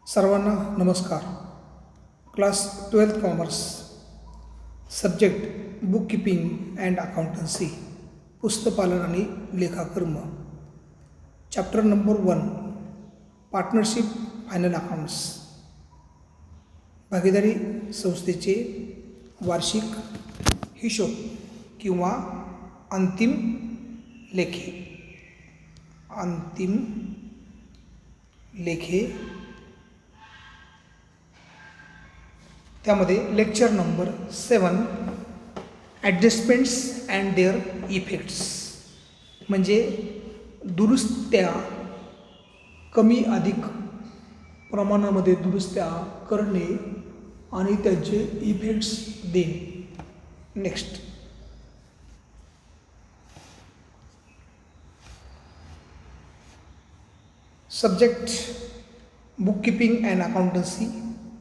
सर्वांना नमस्कार. Class 12th commerce, subject book keeping and accountancy, पुस्तपालन आणि लेखाकर्म. Chapter number 1, partnership final accounts. भागीदारी संस्थेचे वार्षिक हिशोब किंवा अंतिम लेखे. त्यामध्ये lecture number 7, adjustments and their effects, म्हणजे दुरुस्त्या, कमी अधिक प्रमाणामध्ये दुरुस्त्या करणे आणि त्यांचे इफेक्ट्स देणे. Next, subject book keeping and accountancy,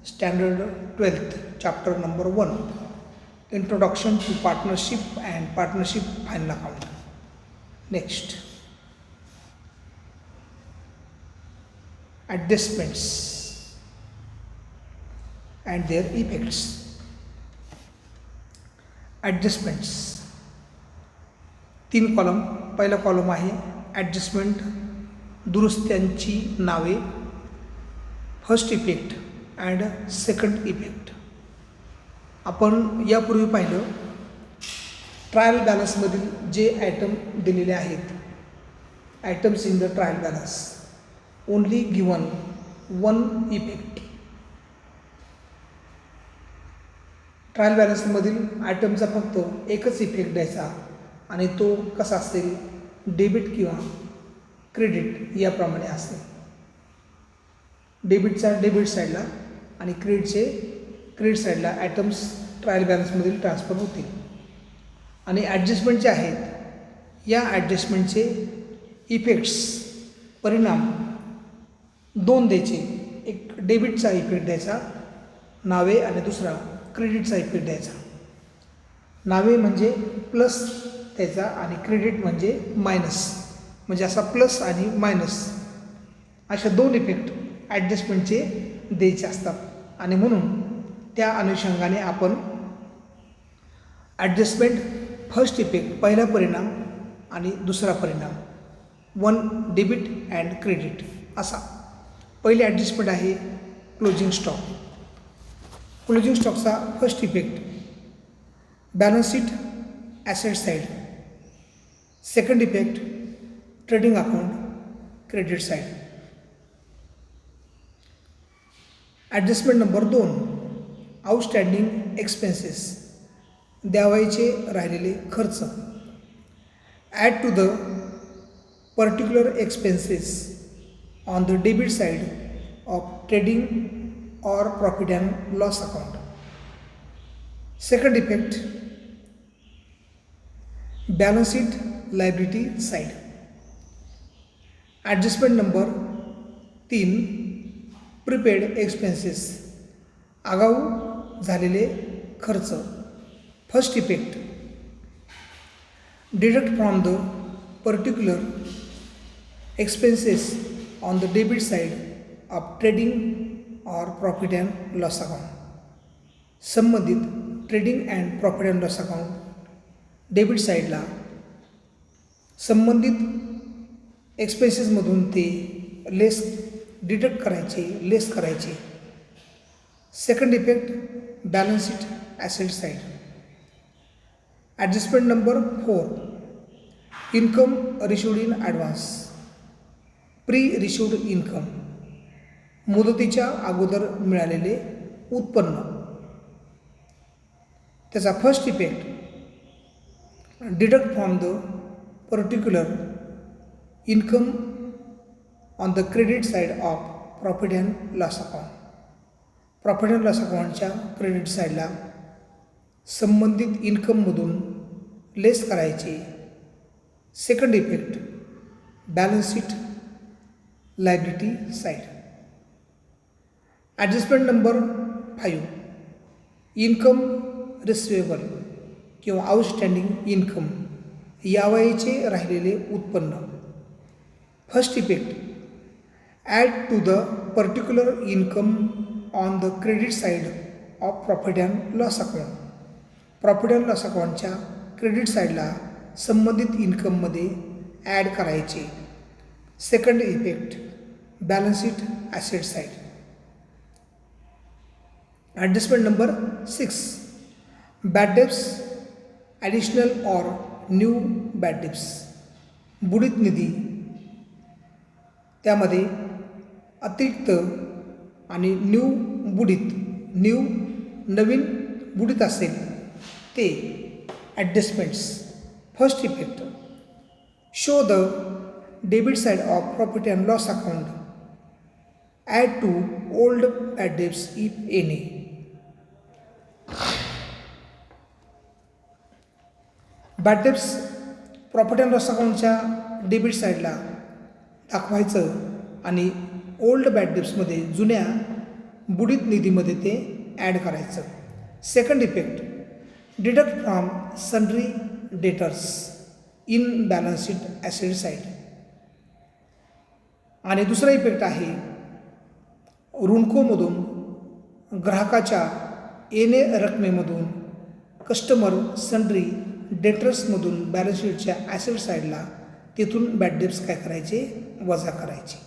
standard 12th, chapter number 1, introduction to partnership and partnership final account. Next, adjustments and their effects. Adjustments 3 column. पहिला कॉलम आहे ॲडजस्टमेंट, दुरुस्त्यांची नावे, first effect and second effect. आपण यापूर्वी पाहिलं trial बॅलन्समधील जे item दिलेले आहेत, items in the trial balance, only given 1 effect. Trial बॅलन्समधील आयटमचा फक्त एकच इफेक्ट द्यायचा आणि तो कसा असेल, डेबिट किंवा क्रेडिट याप्रमाणे असेल. डेबिटचा डेबिट साईडला आणि क्रेडिटचे क्रेडिट साईडला आयटम्स ट्रायल बॅलन्समधील ट्रान्सफर होतील. आणि ॲडजस्टमेंट जे आहेत, या ॲडजस्टमेंटचे इफेक्ट्स, परिणाम 2 द्यायचे. एक डेबिटचा इफेक्ट द्यायचा, नावे, आणि दुसरा क्रेडिटचा इफेक्ट द्यायचा. नावे म्हणजे प्लस द्यायचा आणि क्रेडिट म्हणजे मायनस, म्हणजे असा प्लस आणि मायनस अशा 2 इफेक्ट ॲडजस्टमेंटचे द्यायचे असतात. आणि म्हणून त्या अनुषंगाने आपण ॲडजस्टमेंट, फर्स्ट इफेक्ट, पहिला परिणाम आणि दुसरा परिणाम, 1 डेबिट अँड क्रेडिट असा. पहिली ॲडजस्टमेंट आहे क्लोजिंग स्टॉक. क्लोजिंग स्टॉकचा first effect balance sheet, asset side. Second effect trading account, credit side. Adjustment number 2, outstanding expenses, द्यावायचे राहिलेले खर्च. Add to the particular expenses on the debit side of trading or profit and loss account. Second effect balance sheet, liability side. Adjustment number 3, prepaid expenses, आगाऊ झालेले खर्च. First effect deduct from the particular expenses on the debit side of trading or profit and loss account. संबंधित trading and profit and loss account debit साईडला संबंधित एक्सपेन्सेसमधून ते deduct करायचे, less करायचे. Second effect balance sheet, asset side. Adjustment number 4, income received in advance, pre received income, मुदतीच्या अगोदर मिळालेले उत्पन्न. त्याचा first effect deduct from the particular income on the credit side of profit and loss account. Profit and loss अकाउंटच्या credit साईडला संबंधित इन्कममधून less करायचे. Second effect balance sheet, liability side. Adjustment number 5, income receivable किंवा outstanding income, यावायचे राहिलेले उत्पन्न. First effect add to the particular income on the credit side of profit and loss account. Profit and loss अकाउंटच्या credit साईडला संबंधित इन्कममध्ये add करायचे. Second effect, balance sheet asset side. Adjustment number 6, bad debts additional or new bad debts. बुडीत निधी, त्यामध्ये अतिरिक्त आणि नवीन बुडीत असेल ते adjustments. First effect, show the debit side of profit and loss account, add to old bad debts if any. Bad debts profit and loss अकाउंटच्या डेबिट साईडला दाखवायचं आणि ओल्ड बॅड डेब्ट्समध्ये जुन्या बुडीत निधीमध्ये ते ॲड करायचं. Second effect, deduct from sundry debtors in balance sheet asset side. आणि दुसरा इफेक्ट आहे ऋणकोमधून ग्राहकाच्या येणे रकमेमधून कस्टमर सन्ड्री डेटर्समधून बॅलन्स शीटच्या ॲसेट साईडला तिथून बॅड डेब्ट्स काय करायचे, वजा करायचे.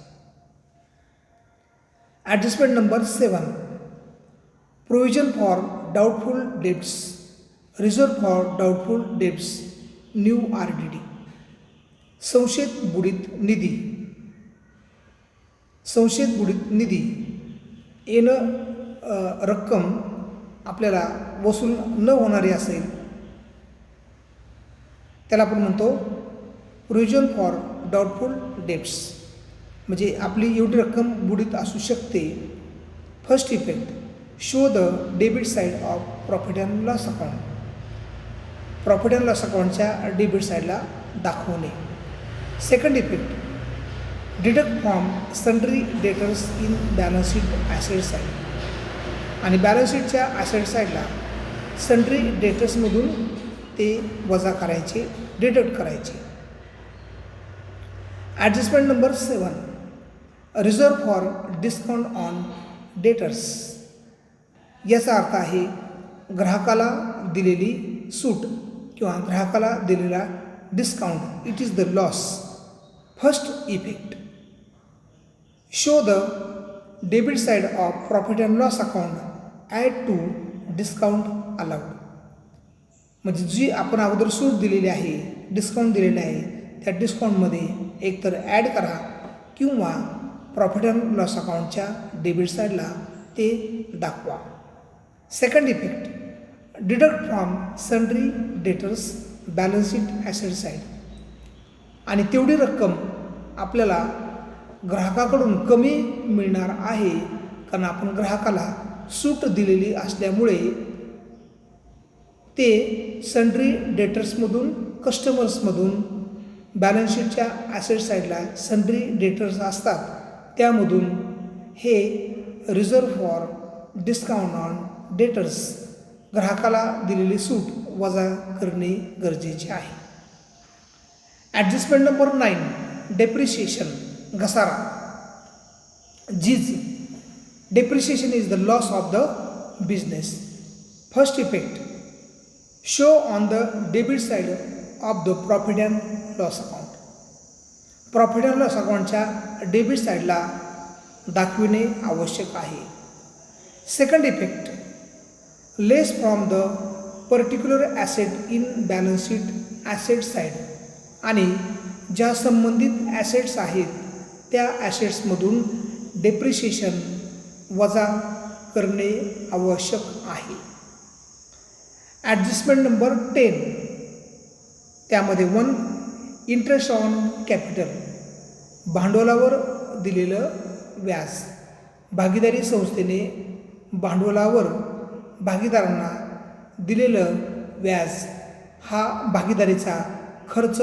Adjustment number 7, provision for doubtful debts, reserve for doubtful debts, new RDD. संशयित बुडीत निधी येणं रक्कम आपल्याला वसूल न होणारी असेल त्याला आपण म्हणतो प्रोव्हिजन फॉर डाऊटफुल डेब्ट्स. म्हणजे आपली एवढी रक्कम बुडीत असू शकते. First effect, show the debit side of profit and loss account. Profit and loss अकाउंटच्या डेबिट साईडला दाखवणे. Second effect, deduct from sundry debtors in balance sheet asset side. आणि बॅलन्स शीटच्या ॲसेट साईडला सन्ड्री डेटर्समधून ते वजा करायचे, डिडक्ट करायचे. Adjustment number 7, reserve for discount on debtors. याचा अर्थ आहे ग्राहकाला दिलेली सूट किंवा ग्राहकाला दिलेला discount. It is the loss. First effect, show the debit side of profit and loss account, add to discount allowed. म्हणजे जी आपण अगोदर सूट दिलेली आहे, डिस्काउंट दिलेलं आहे, त्या डिस्काउंटमध्ये एकतर ॲड करा किंवा प्रॉफिट अँड लॉस अकाउंटच्या डेबिट साईडला ते दाखवा. Second effect, deduct from sundry debtors balance sheet asset side. आणि तेवढी रक्कम आपल्याला ग्राहकाकडून कमी मिळणार आहे कारण आपण ग्राहकाला सूट दिलेली असल्यामुळे ते सन्ड्री डेटर्समधून कस्टमर्समधून बॅलन्स शीटच्या ॲसेट साईडला सन्ड्री डेटर्स असतात त्यामधून हे reserve for discount on debtors ग्राहकाला दिलेली सूट वजा करणे गरजेचे आहे. ॲडजस्टमेंट नंबर 9, डेप्रिशिएशन, घसारा, झीज. Depreciation is the loss of the business. First effect, show on the debit side of the profit and loss account. Profit and loss अकाउंटच्या debit साईडला दाखविणे आवश्यक आहे. Second effect, less from the particular asset in balance sheet asset side. आणि ज्या संबंधित assets आहेत त्या ॲसेट्समधून डेप्रिशिएशन वजा करणे आवश्यक आहे. ॲडजस्टमेंट नंबर 10, त्यामध्ये 1, इंटरेस्ट ऑन कॅपिटल, भांडवलावर दिलेलं व्याज. भागीदारी संस्थेने भांडवलावर भागीदारांना दिलेलं व्याज हा भागीदारीचा खर्च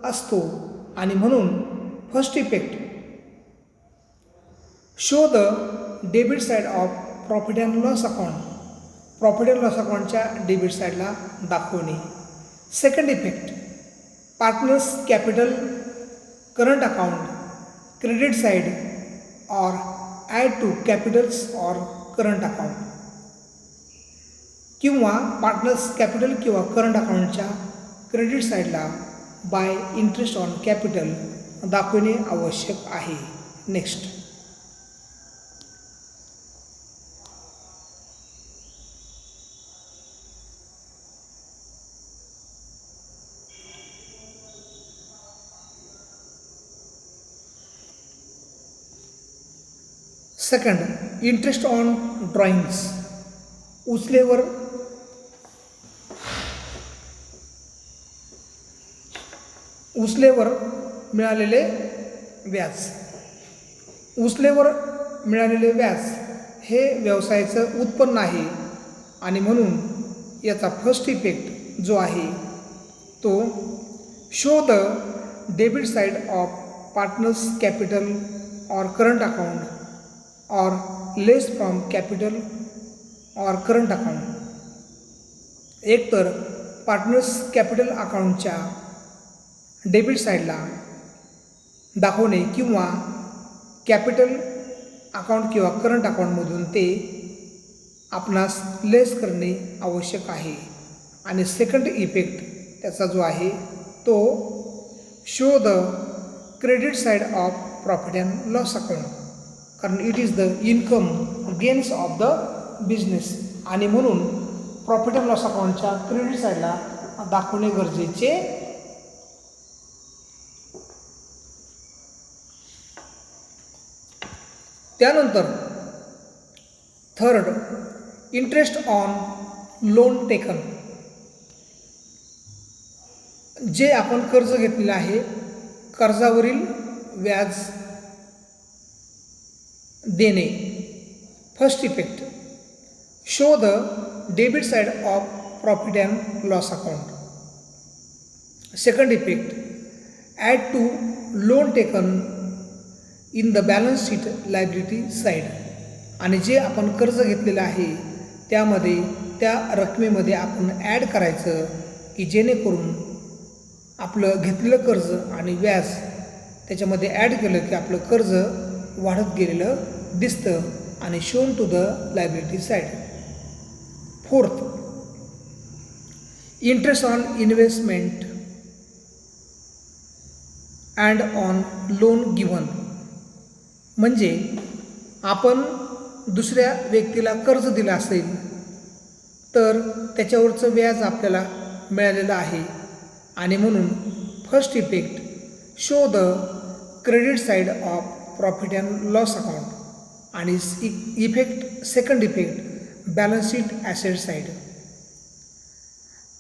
असतो. आणि म्हणून first effect, show the debit side of profit and loss account. Profit and loss अकाउंटच्या डेबिट साईडला दाखवणे. Second effect, partners capital current account credit side or add to capitals or current account. किंवा पार्टनर्स कॅपिटल किंवा current अकाउंटच्या credit साईडला by interest on capital दाखवणे आवश्यक आहे. Next, second, interest on drawings. उचलेवर मिळालेले व्याज. उचलेवर मिळालेले व्याज हे व्यवसायाचं उत्पन्न आहे आणि म्हणून याचा फर्स्ट इफेक्ट जो आहे तो show the debit side of partners capital और करंट अकाउंट और लेस फ्रॉम कॅपिटल और करंट अकाउंट. एकतर पार्टनर्स कॅपिटल अकाउंटच्या डेबिट साईडला दाखवणे किंवा कॅपिटल अकाउंट किंवा करंट अकाउंटमधून ते आपणास लेस करणे आवश्यक आहे. आणि सेकंड इफेक्ट त्याचा जो आहे तो show the credit side of profit and loss account, कारण it is the income gains of the business. आणि म्हणून प्रॉफिट अँड लॉस अकाउंटच्या क्रेडिट साईडला दाखवणे गरजेचे. त्यानंतर third, interest on loan taken. जे आपण कर्ज घेतलेलं आहे कर्जावरील व्याज देणे. First effect show the debit side of profit and loss account. Second effect add to loan taken in the balance sheet liability side. आणि जे आपण कर्ज घेतलेलं आहे त्यामध्ये त्या रकमेमध्ये आपण ॲड करायचं की जेणेकरून आपलं घेतलेलं कर्ज आणि व्याज त्याच्यामध्ये ॲड केलं की आपलं कर्ज वाढत गेलेलं दिसतं आणि shown to the liability side. Fourth, interest on investment and on loan given. म्हणजे आपण दुसऱ्या व्यक्तीला कर्ज दिलं असेल तर त्याच्यावरचं व्याज आपल्याला मिळालेलं आहे आणि म्हणून first effect show the credit side of profit and loss account. आणि effect second effect balance sheet asset side.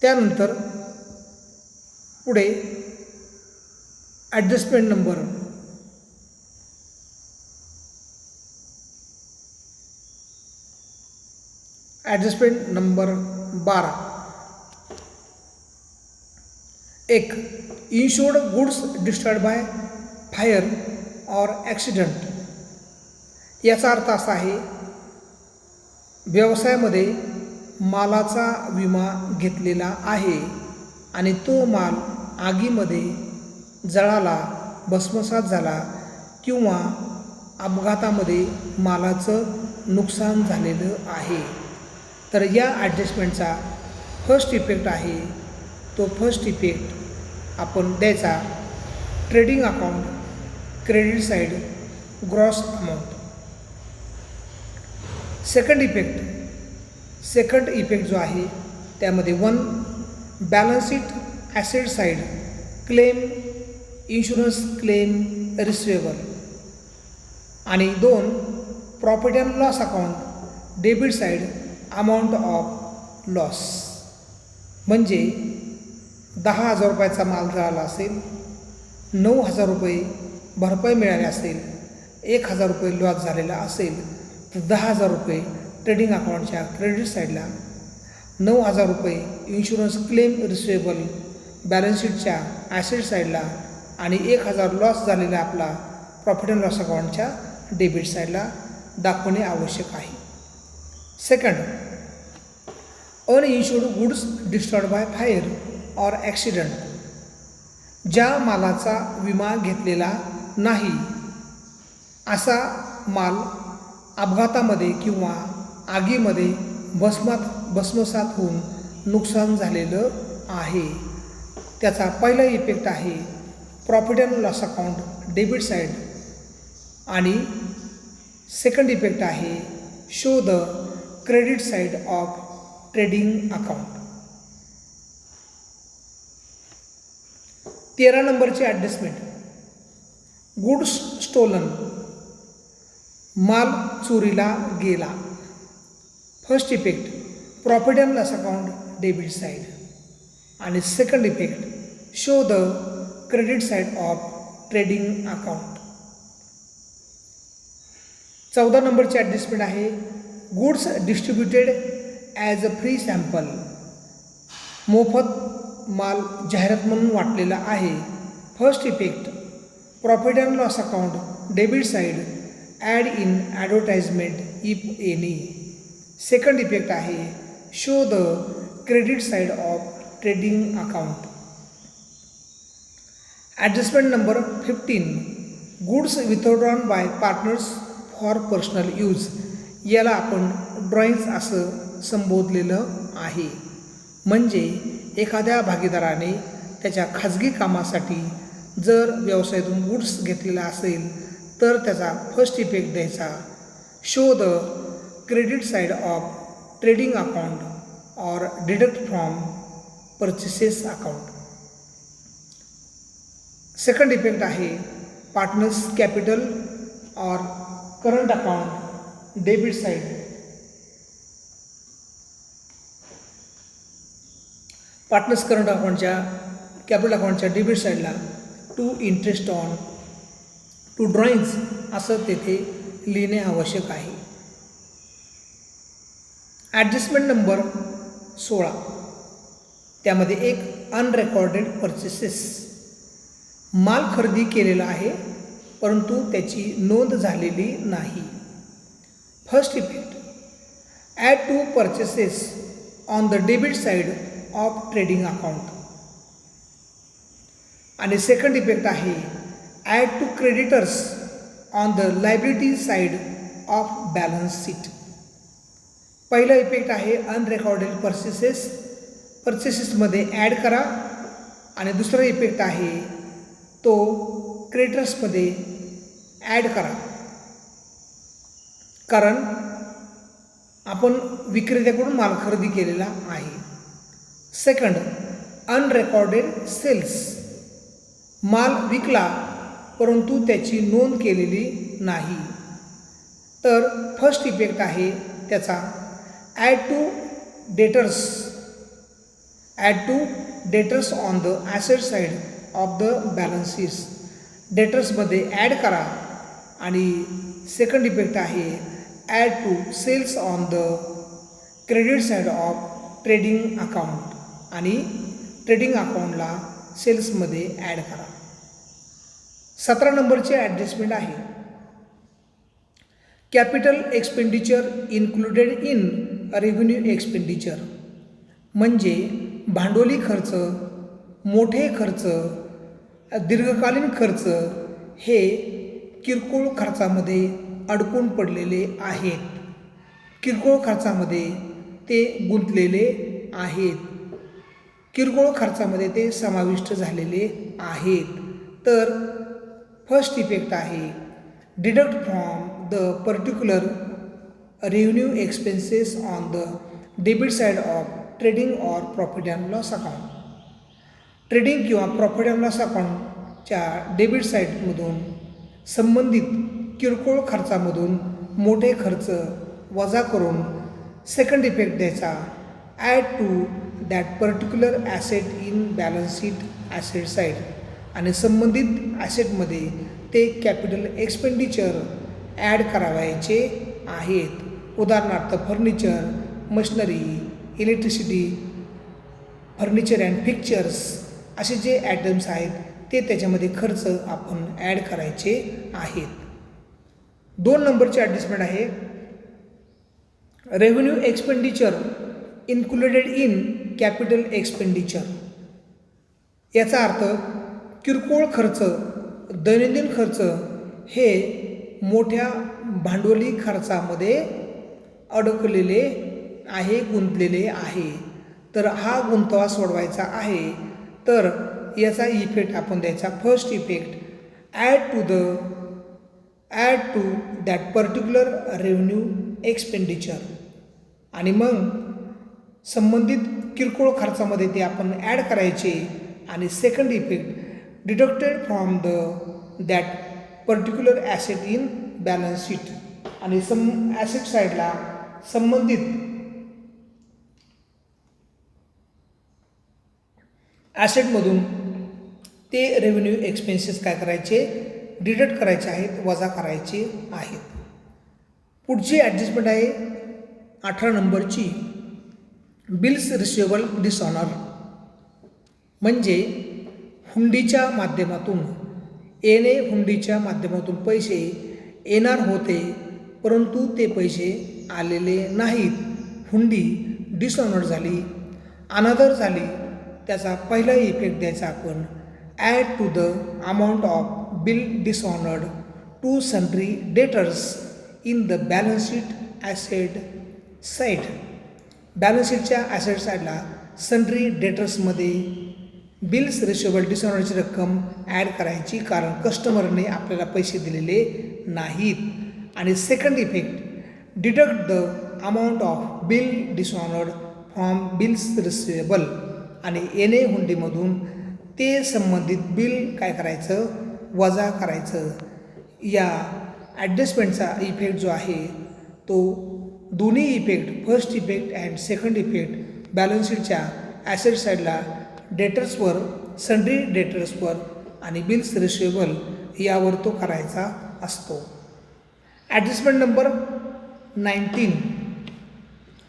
त्यानंतर पुढे ॲडजस्टमेंट नंबर ॲडजस्टमेंट नंबर 12. एक, insured goods destroyed by fire or accident. याचा अर्थ असा आहे व्यवसायामध्ये मालाचा विमा घेतलेला आहे आणि तो माल आगीमध्ये जळाला, भस्मसात झाला किंवा अपघातामध्ये मालाचं नुकसान झालेलं आहे तर या ॲडजस्टमेंटचा फर्स्ट इफेक्ट आहे तो फर्स्ट इफेक्ट आपण द्यायचा trading account credit side gross amount. Second effect जो आहे त्यामध्ये 1, balance sheet asset side claim insurance claim receivable. आणि 2, profit and loss account debit side amount of loss. म्हणजे 10,000 रुपयाचा माल जळाला असेल, 9,000 रुपये भरपाई मिळाली असेल, 1,000 रुपये लॉस झालेला असेल तर 10,000 रुपये ट्रेडिंग अकाउंटच्या क्रेडिट साईडला, 9,000 रुपये इन्शुरन्स क्लेम रिसिवेबल बॅलन्स शीटच्या ॲसेट साईडला आणि 1,000 लॉस झालेला आपला प्रॉफिट अँड लॉस अकाउंटच्या डेबिट साईडला दाखवणे आवश्यक आहे. Second, uninsured goods destroyed by fire or accident. ज्या मालाचा विमा घेतलेला नाही असा माल अपघातामध्ये किंवा आगीमध्ये भस्मसात होऊन नुकसान झालेलं आहे. त्याचा पहिला इफेक्ट आहे profit and loss account debit side आणि सेकंड इफेक्ट आहे show the credit side of trading account. 13 नंबरची ॲडजस्टमेंट गुड्स स्टोलन, माल चोरीला गेला. First effect profit and loss account debit side आणि second effect show the credit side of trading account. 14 नंबरची adjustment आहे goods distributed as a free sample, मोफत माल जाहिरात म्हणून वाटलेला आहे. First effect profit and loss account debit side add in advertisement if any. Second effect आहे show the credit side of trading account. Adjustment number 15 goods withdrawn by partners for personal use. याला आपण drawings असं संबोधलेलं आहे. म्हणजे एखाद्या भागीदाराने त्याच्या खाजगी कामासाठी जर व्यवसायातून गुड्स घेतलेला असेल तर त्याचा फर्स्ट इफेक्ट द्यायचा show the credit side of trading account or deduct from purchases account. Second effect आहे पार्टनर्स कॅपिटल और current account debit side. Partners current अकाउंटच्या कॅपिटल अकाउंटच्या डेबिट साईडला to interest on to drawings असं तेथे लिहिणे आवश्यक आहे. ॲडजस्टमेंट नंबर 16 त्यामध्ये एक अनरेकॉर्डेड परचेसेस, माल खरेदी केलेला आहे परंतु त्याची नोंद झालेली नाही. First effect add to purchases on the debit side of trading account आणि सेकंड इफेक्ट आहे add to creditors on the liability side of balance sheet. पहिला इफेक्ट आहे अनरेकॉर्डेड परचेसेसमध्ये ॲड करा आणि दुसरा इफेक्ट आहे तो क्रेडिटर्समध्ये ॲड करा, कारण आपण विक्रेत्याकडून माल खरेदी केलेला आहे. सेकंड अनरेकॉर्डेड सेल्स, माल विकला परंतु त्याची नोंद केलेली नाही. तर फर्स्ट इफेक्ट आहे त्याचा add to debtors on the asset side of the balance sheets. डेटर्समध्ये ॲड करा आणि सेकंड इफेक्ट आहे add to sales on the credit side of trading account आणि ट्रेडिंग अकाउंटला सेल्समध्ये ॲड करा. 17 नंबरची ॲडजस्टमेंट आहे capital expenditure included in revenue expenditure. म्हणजे भांडवली खर्च, मोठे खर्च, दीर्घकालीन खर्च हे किरकोळ खर्चामध्ये अडकून पडलेले आहेत. किरकोळ खर्चामध्ये ते गुंतलेले आहेत, किरकोळ खर्चामध्ये ते समाविष्ट झालेले आहेत. तर फर्स्ट इफेक्ट आहे deduct from the particular revenue expenses on the debit side of trading or profit and loss account. Trading किंवा प्रॉफिट अँड लॉस अकाउंटच्या डेबिट साईडमधून संबंधित किरकोळ खर्चामधून मोठे खर्च वजा करून सेकंड इफेक्ट द्यायचा add to that particular asset in balance sheet asset side आणि संबंधित ॲसेटमध्ये ते कॅपिटल एक्सपेंडिचर ॲड करावायचे आहेत. उदाहरणार्थ furniture, machinery, electricity, furniture and fixtures असे जे ॲटम्स आहेत ते त्याच्यामध्ये खर्च आपण ॲड करायचे आहेत. 2 नंबरचे ॲडजस्टमेंट आहे revenue expenditure included in capital expenditure. याचा अर्थ किरकोळ खर्च, दैनंदिन खर्च हे मोठ्या भांडवली खर्चामध्ये अडकलेले आहे, गुंतलेले आहे. तर हा गुंतवा सोडवायचा आहे. तर याचा इफेक्ट आपण द्यायचा. First effect, add to that particular revenue expenditure. आणि मग संबंधित किरकोळ खर्चामध्ये ते आपण ॲड करायचे. आणि second effect, deducted from that particular asset in balance sheet. आणि ॲसेट साईडला संबंधित ॲसेटमधून ते रेव्हेन्यू एक्सपेन्सेस काय करायचे, डिडक्ट करायचे आहेत, वजा करायचे आहेत. पुढची ॲडजस्टमेंट आहे 18 नंबरची, बिल्स रिसिवेबल डिसऑनर. म्हणजे हुंडीच्या माध्यमातून हुंडीच्या माध्यमातून पैसे येणार होते, परंतु ते पैसे आलेले नाहीत. हुंडी डिसऑनर झाली, अनादर झाली. त्याचा पहिला इफेक्ट द्यायचा आपण, add to the amount of bill dishonoured to sundry debtors in the balance sheet asset side. Balance शीटच्या ॲसेट साईडला सन्ड्री डेटर्समध्ये बिल्स रिसिवेबल डिसऑनरची रक्कम ॲड करायची, कारण कस्टमरने आपल्याला पैसे दिलेले नाहीत. आणि second effect, deduct the amount of bill dishonoured from bills receivable. आणि हुंडीमधून ते संबंधित बिल काय करायचं, वजा करायचं. या ॲडजस्टमेंटचा इफेक्ट जो आहे तो दोन्ही effect, first effect and second effect balance शीटच्या ॲसेट साईडला डेटर्सवर, सन्ड्री डेटर्सवर आणि बिल्स रिसिवेबल यावर तो करायचा असतो. Adjustment number 19,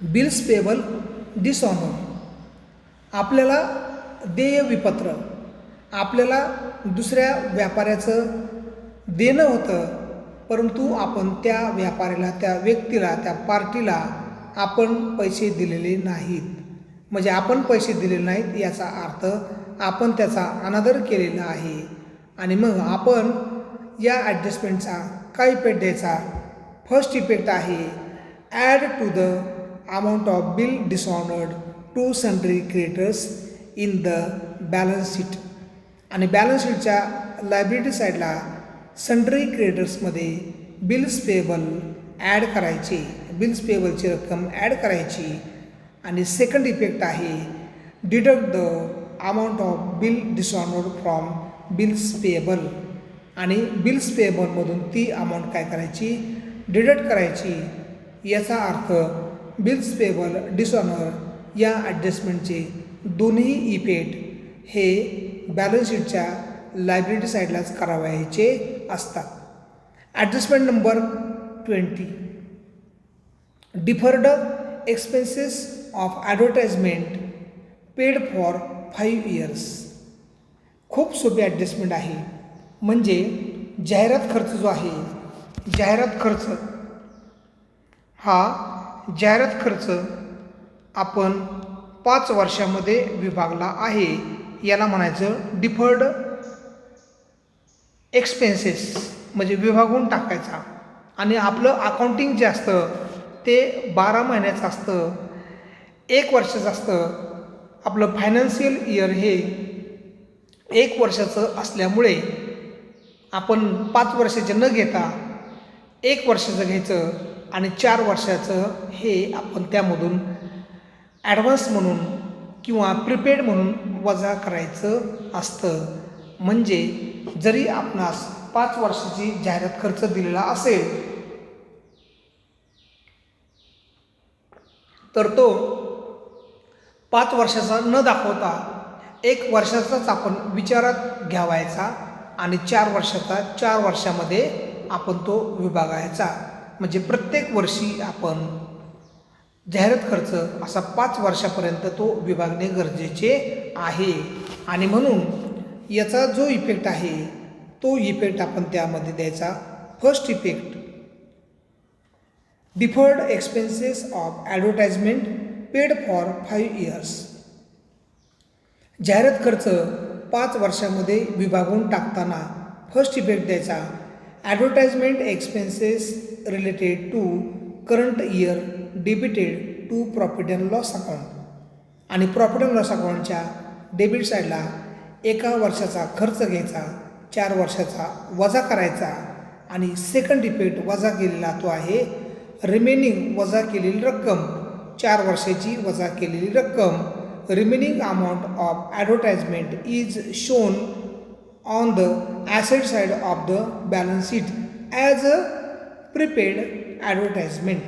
bills payable dishonour. आपल्याला देय विपत्र, आपल्याला दुसऱ्या व्यापाऱ्याचं देणं होतं, परंतु आपण त्या व्यापाऱ्याला, त्या व्यक्तीला, त्या पार्टीला आपण पैसे दिलेले नाहीत. म्हणजे आपण पैसे दिलेले नाहीत याचा अर्थ आपण त्याचा अनादर केलेला आहे. आणि मग आपण या ॲडजस्टमेंटचा काय इफेक्ट द्यायचा. फर्स्ट इफेक्ट आहे, add to the amount of bill dishonoured to sundry creditors in the balance sheet. आणि बॅलन्स शीटच्या लायबिलिटी साईडला सन्ड्री क्रेडिटर्समध्ये बिल्स पेएबल ॲड करायचे, बिल्स पेएबलची रक्कम ॲड करायची. आणि सेकंड इफेक्ट आहे, deduct the amount of bill dishonoured from bills payable. आणि बिल्स पेएबलमधून ती अमाऊंट काय करायची, डिडक्ट करायची. याचा अर्थ बिल्स पेएबल डिसऑनर या ॲडजस्टमेंटचे दोन्ही इफेक्ट हे बॅलन्स शीटच्या लायबिलिटी साईडलाच करावायचे असतात. Adjustment number 20, deferred expenses of advertisement paid for 5 years. खूप सोपी ॲडजस्टमेंट आहे. म्हणजे जाहिरात खर्च जो आहे, जाहिरात खर्च आपण 5 वर्षामध्ये विभागला आहे. याला म्हणायचं डिफर्ड एक्सपेन्सेस, म्हणजे विभागून टाकायचा. आणि आपलं अकाउंटिंग जे असतं ते 12 महिन्याचं असतं, 1 वर्षाचं असतं. आपलं फायनान्शियल इयर हे 1 वर्षाचं असल्यामुळे आपण 5 वर्षाचे न घेता 1 वर्षाचं घ्यायचं आणि 4 वर्षाचं हे आपण त्यामधून ॲडव्हान्स म्हणून किंवा प्रिपेड म्हणून वजा करायचं असतं. म्हणजे जरी आपणास 5 वर्षाची जाहिरात खर्च दिलेला असेल तर तो 5 वर्षाचा न दाखवता 1 वर्षाचाच आपण विचारात घ्यावायचा आणि 4 वर्षाचा 4 वर्षामध्ये आपण तो विभागायचा. म्हणजे प्रत्येक वर्षी आपण जाहिरात खर्च असा 5 वर्षापर्यंत तो विभागणे गरजेचे आहे. आणि म्हणून याचा जो इफेक्ट आहे तो इफेक्ट आपण त्यामध्ये द्यायचा. First effect, deferred expenses of advertisement paid for 5 years. जाहिरात खर्च 5 वर्षामध्ये विभागून टाकताना फर्स्ट इफेक्ट द्यायचा, advertisement expenses related to current year debited to profit and loss account आणि प्रॉफिट अँड लॉस अकाउंटच्या डेबिट साईडला 1 वर्षाचा खर्च घ्यायचा, 4 वर्षाचा वजा करायचा आणि सेकंड इफेक्ट वजा केलेला तो आहे रिमेनिंग वजा केलेली रक्कम, 4 वर्षाची वजा केलेली रक्कम. Remaining amount of advertisement is shown on the asset side of the balance sheet as a prepaid advertisement.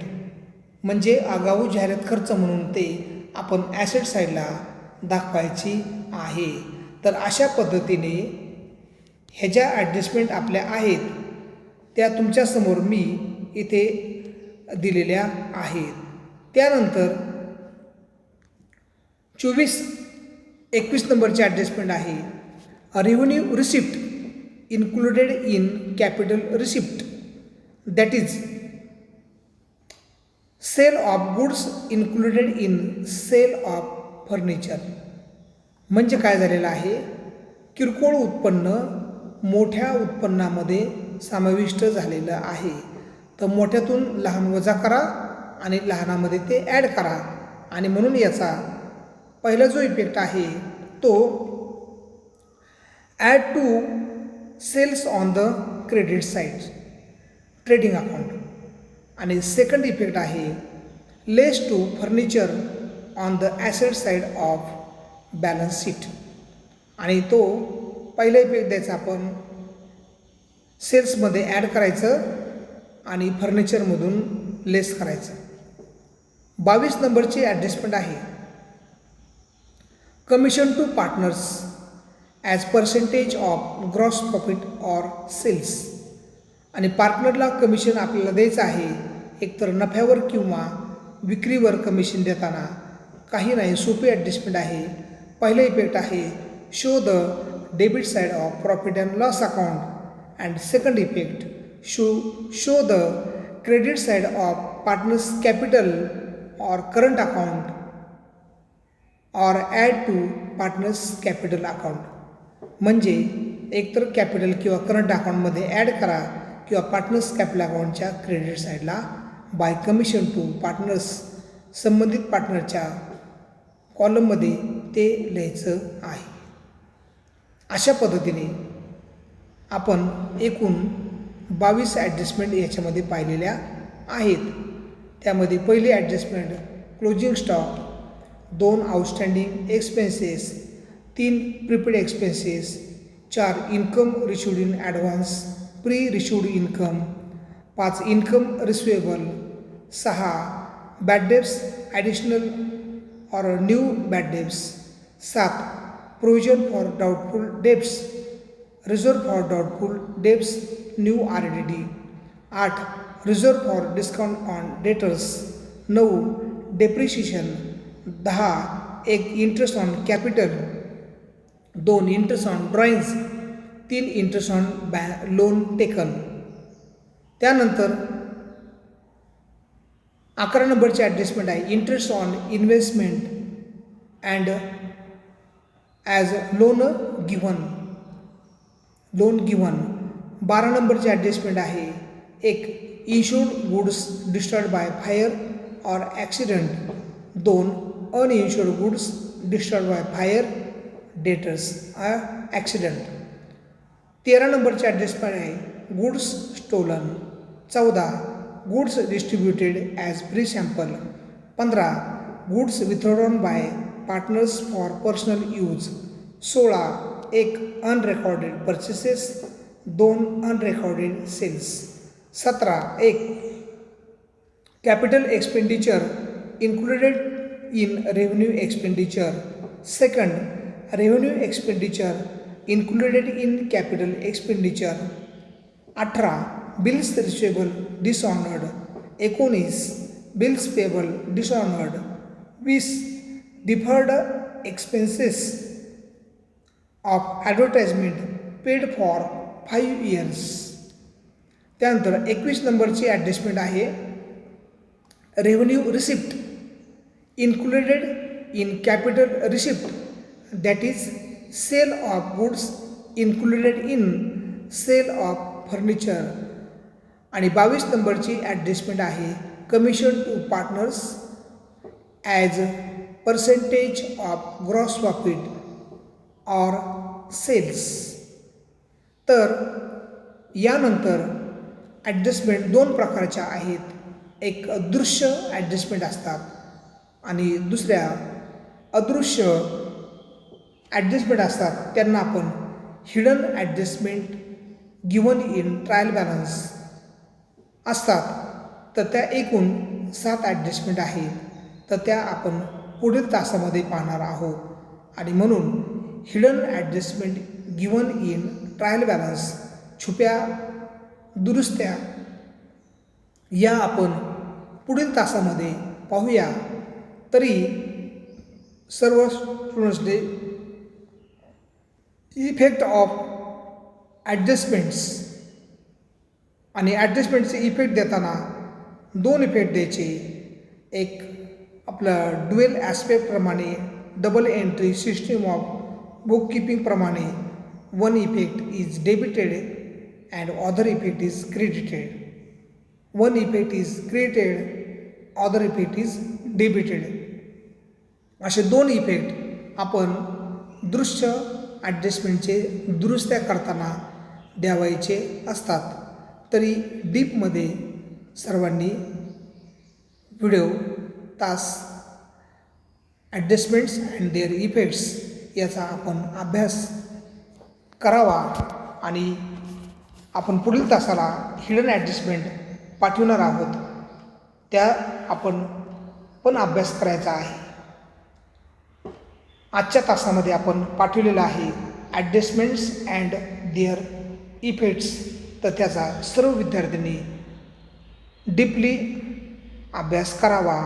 म्हणजे आगाऊ जाहिरात खर्च म्हणून ते आपण ॲसेट साईडला दाखवायची आहे. तर अशा पद्धतीने ह्या ज्या ॲडजस्टमेंट आपल्या आहेत त्या तुमच्यासमोर मी इथे दिलेल्या आहेत. त्यानंतर 21 नंबरची ॲडजस्टमेंट आहे revenue receipt included in capital receipt, that is sale of goods included in sale of furniture. म्हणजे काय झालेलं आहे, किरकोळ उत्पन्न मोठ्या उत्पन्नामध्ये समाविष्ट झालेलं आहे. तर मोठ्यातून लहान वजा करा आणि लहानामध्ये ते ॲड करा आणि म्हणून याचा पहिला जो इफेक्ट आहे तो add to sales on the credit side trading account आणि सेकंड इफेक्ट आहे less to furniture on the asset side of balance sheet. आणि तो पहिला इफेक्ट द्यायचा आपण सेल्समध्ये ॲड करायचं आणि फर्निचरमधून लेस करायचं. 22 नंबरची ॲडजस्टमेंट आहे commission to partners as percentage of gross profit or sales. आणि पार्टनरला कमिशन आपल्याला द्यायचं आहे एकतर नफ्यावर किंवा विक्रीवर कमिशन देताना. काही नाही, सोपी ॲडजस्टमेंट आहे. पहिला इफेक्ट आहे show the debit side of profit and loss account and second effect show the credit side of partners capital और करंट अकाउंट और add to partners capital account. म्हणजे एकतर कॅपिटल किंवा करंट अकाउंटमध्ये ॲड करा किंवा पार्टनर्स कॅपिटल अकाउंटच्या credit साईडला बाय कमिशन टू पार्टनर्स संबंधित पार्टनरच्या कॉलममध्ये ते लिहायचं आहे. अशा पद्धतीने आपण एकूण 22 ॲडजस्टमेंट याच्यामध्ये पाहिलेल्या आहेत. त्यामध्ये पहिली adjustment closing stock, 2 outstanding expenses, 3 prepaid expenses, 4 income received in advance pre received income, 5 income receivable, 6 bad debts additional or new bad debts, 7 provision for doubtful debts, reserve for doubtful debts new RDD, 8 reserve for discount on debtors, 9 depreciation, 10 एक interest on capital, 2 interest on drawings, 3 interest on loan taken. त्यानंतर 11 नंबरची adjustment आहे interest on investment and as loan given. 12 नंबरची adjustment आहे एक insured goods destroyed by fire or accident, 2 uninsured goods destroyed by fire debtors accident. 13 नंबरची adjustment आहे goods stolen. 14 goods distributed as pre sample. 15 goods withdrawn by partners for personal use. 16 एक unrecorded purchases, 2 unrecorded sales. 17 एक capital expenditure included in revenue expenditure. Second revenue expenditure included in capital expenditure. 18 bills receivable dishonoured. 19 bills payable dishonoured. 20 deferred expenses of advertisement paid for 5 years. त्यानंतर 21 नंबरची adjustment आहे revenue receipt included in capital receipt, that is sale of goods included in sale of furniture आणि 22 नंबरची adjustment आहे commission to partners as percentage of gross profit or sales. तर यानंतर adjustment दोन प्रकारच्या आहेत. एक दृश्य ॲडजस्टमेंट असतात आणि दुसऱ्या अदृश्य ॲडजस्टमेंट असतात. त्यांना आपण hidden adjustment given in trial balance असतात. तर त्या एकूण 7 ॲडजस्टमेंट आहेत. तर त्या आपण पुढील तासामध्ये पाहणार आहोत. आणि म्हणून hidden adjustment given in trial balance, छुप्या दुरुस्त्या, या आपण पुढील तासामध्ये पाहूया. तरी सर्व स्टुडंट्सने इफेक्ट ऑफ ॲडजस्टमेंट्स आणि ॲडजस्टमेंटचे इफेक्ट देताना 2 इफेक्ट द्यायचे. एक आपलं ड्युएल ॲस्पेक्टप्रमाणे double entry system of book कीपिंगप्रमाणे 1 effect is debited and other effect is credited. 1 effect is created, other effect is debited. असे 2 इफेक्ट आपण दृश्य ॲडजस्टमेंटचे दुरुस्त्या करताना द्यावायचे असतात. तरी डीपमध्ये सर्वांनी व्हिडिओ तास ॲडजस्टमेंट्स अँड देअर इफेक्ट्स याचा आपण अभ्यास करावा. आणि आपण पुढील तासाला हिडन ॲडजस्टमेंट पाठवणार आहोत. त्या आपण पण अभ्यास करायचा आहे. आजच्या तासामध्ये आपण पाठवलेलं आहे ॲडजस्टमेंट्स अँड देअर इफेक्ट्स. तर त्याचा सर्व विद्यार्थ्यांनी डीपली अभ्यास करावा.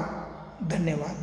धन्यवाद.